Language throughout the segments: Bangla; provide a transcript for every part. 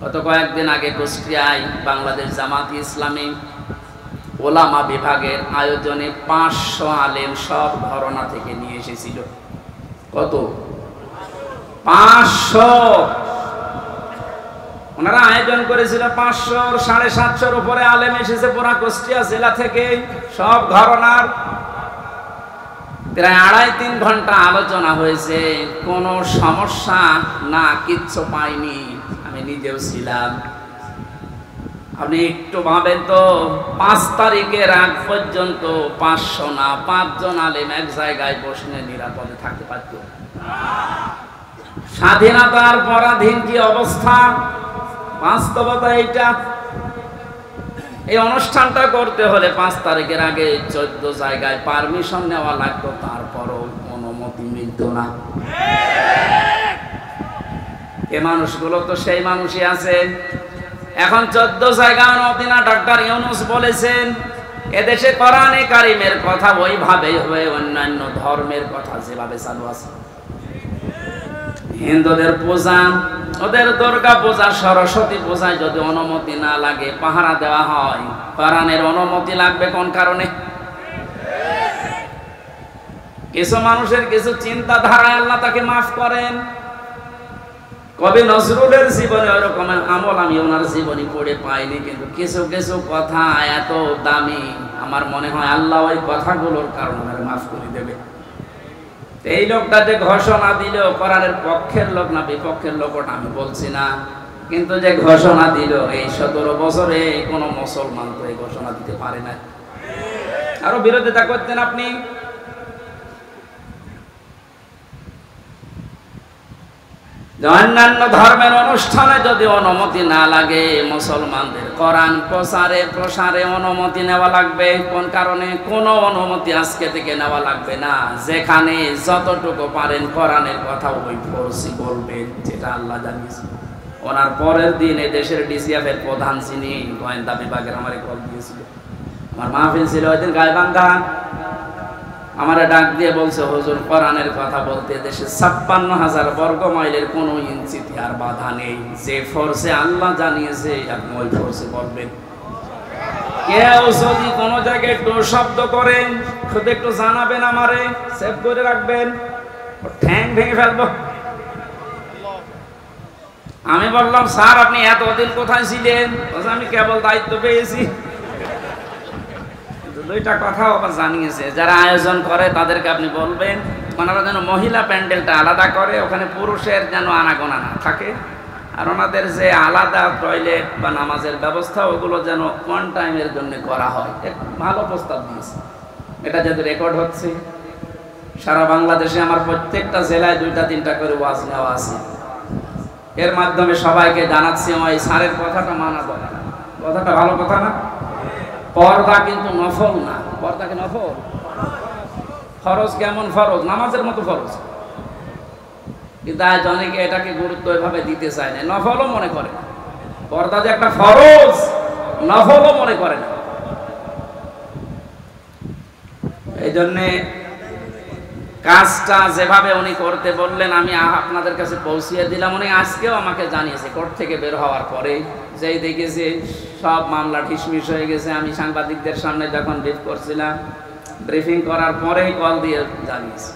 গত কয়েকদিন আগে কুষ্টিয়ায় বাংলাদেশ জামাত ইসলামী ওলামা বিভাগের আয়োজনে 500 আলেম সব ঘরানা থেকে নিয়ে এসেছিল। কত? 500। ওনারা আয়োজন করেছিল 500, 750 উপরে আলেম এসেছে পুরা কুষ্টিয়া জেলা থেকে, সব ঘরানার। প্রায় 2.5-3 ঘন্টা আলোচনা হয়েছে, কোনো সমস্যা না, কিচ্ছু পাইনি। আমি নিজেও ছিলাম। আপনি একটু ভাবেন তো, 5 তারিখের আগ পর্যন্ত 500 না 5 জন আলেম এক জায়গায় বসে নিরাপদে থাকতে পারত? স্বাধীনতার পরাধীন কি অবস্থা, বাস্তবতা এইটা। এই অনুষ্ঠানটা করতে হলে 5 তারিখের আগে 14 জায়গায় পারমিশন নেওয়া লাগতো, তারপরও অনুমতি মিলত না। এ মানুষগুলো তো সেই মানুষই আছে। এখন 14 জায়গায় অনুমতি না। ডক্টর ইউনূস বলেছেন, এদেশে কোরআনে কারিমের কথা ওইভাবেই হবে, অন্যান্য ধর্মের কথা যেভাবে চালু আছে। হিন্দুদের পূজা, ওদের দুর্গা পূজা, সরস্বতী পূজায় যদি অনুমতি না লাগে, পাহারা দেওয়া হয়, কোরআনের অনুমতি লাগবে কোন কারণে? কিছু মানুষের কিছু চিন্তাধারায় আল্লাহ তাকে মাফ করেন। কবি নজরুলের জীবনে ওরকম আমল আমি ওনার জীবনী পড়ে পাইনি, কিন্তু কিছু কিছু কথা এত দামি, আমার মনে হয় আল্লাহ ওই কথাগুলোর কারণে মাফ করে দেবে। এই লোকটা যে ঘোষণা দিল, কোরআনের পক্ষের লোক না বিপক্ষের লোক ওটা আমি বলছি না, কিন্তু যে ঘোষণা দিল, এই 17 বছরে কোনো মুসলমান তো এই ঘোষণা দিতে পারে না। আরো বিরোধিতা করতেন আপনি। অন্যান্য ধর্মের অনুষ্ঠানে যদি অনুমতি না লাগে, মুসলমানদের কোরআন প্রসারে অনুমতি নেওয়া লাগবে। কোন কারণে? কোনো অনুমতি আজকে থেকে নেওয়া লাগবে না। যেখানে যতটুকু পারেন কোরআনের কথা ওই ফরসি বলবেন, যেটা আল্লাহ জানিয়েছে। ওনার পরের দিন এই দেশের ডিসিএফ এর প্রধান যিনি গোয়েন্দা বিভাগের আমার কল দিয়েছিল, আমার মাহফিল ছিল ওই দিন গাইবান্ধা। আমারে ডাক দিয়ে বলছে, হুজুর কোরআনের কথা বলতে দেশে 56,000 বর্গ মাইলের কোনো ইঞ্চিতে আর বাধা নেই। যে ফোর্সে আল্লাহ জানিয়েছে আপনি ওই ফোর্সে বলবেন। কেউ যদি কোনো জায়গায় একটু শব্দ করেন, শুধু একটু জানাবেন, আমারে সেভ করে রাখবেন, ঠ্যাং ভেঙে ফেলবো। আমি বললাম, স্যার আপনি এতদিন কোথায় ছিলেন? আমি কেবল দায়িত্ব পেয়েছি। দুইটা কথাও আবার জানিয়েছে, যারা আয়োজন করে তাদেরকে আপনি বলবেন ওনারা যেন মহিলা প্যান্ডেলটা আলাদা করে, ওখানে পুরুষের যেন আনাগোনা না থাকে, আর ওনাদের যে আলাদা টয়লেট বা নামাজের ব্যবস্থা ওগুলো যেন ওয়ান টাইমের জন্য করা হয়। ভালো প্রস্তাব দিয়েছে। এটা যেহেতু রেকর্ড হচ্ছে, সারা বাংলাদেশে আমার প্রত্যেকটা জেলায় 2টা-3টা করে ওয়াজ নেওয়া আছে। এর মাধ্যমে সবাইকে জানাচ্ছি, আমার এই স্যারের কথাটা মানা দরকার। কথাটা ভালো কথা না? পর্দা কিন্তু নফল না। পর্দা কি নফল? ফরজ। কেমন ফরজ? নামাজের মতো ফরজ। কিন্তু আজ অনেকে এটাকে গুরুত্ব এভাবে দিতে চায় না, নফলও মনে করে না। পর্দা যে একটা ফরজ, নফলও মনে করে না। এই জন্যে কাজটা যেভাবে উনি করতে বললেন, আমি আপনাদের কাছে পৌঁছিয়ে দিলাম। উনি আজকেও আমাকে জানিয়েছে কোর্ট থেকে বের হওয়ার পরে, যেই দেখেছে সব মামলা ঠিসমিস হয়ে গেছে। আমি সাংবাদিকদের সামনে যখন ব্রিফ করছিলাম, ব্রিফিং করার পরেই কল দিয়ে জানিয়েছে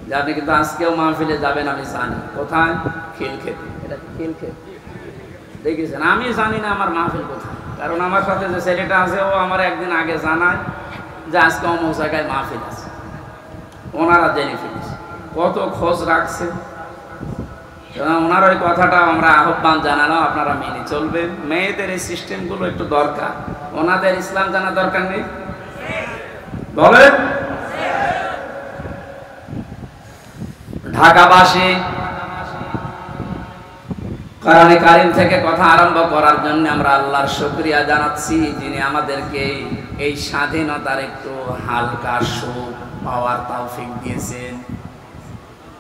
যে আপনি কিন্তু আজকেও মাহফিলে যাবেন। আমি জানি কোথায়, খিলক্ষেতে। এটা খিলক্ষেত দেখেছেন। আমি জানি না আমার মাহফিল কোথায়, কারণ আমার সাথে যে ছেলেটা আছে ও আমার একদিন আগে জানায় যে আজকে অমুক জায়গায় মাহফিল আছে। ওনারা জেনে ফেলেছে, কত খোঁজ রাখছে। ওনার ওই কথাটা আমরা আহ্বান জানালাম, আপনারা মেনে চলবেন। মেয়েদের এই সিস্টেমগুলো একটু দরকার। ওনাদের ইসলাম জানা দরকার নেই বলেন? ঢাকাবাসী কোরআনে কারীম থেকে কথা আরম্ভ করার জন্য আমরা আল্লাহর শুকরিয়া জানাচ্ছি, যিনি আমাদেরকে এই স্বাধীনতার একটু হালকা সুখ পাওয়ার তৌফিক দিয়েছেন।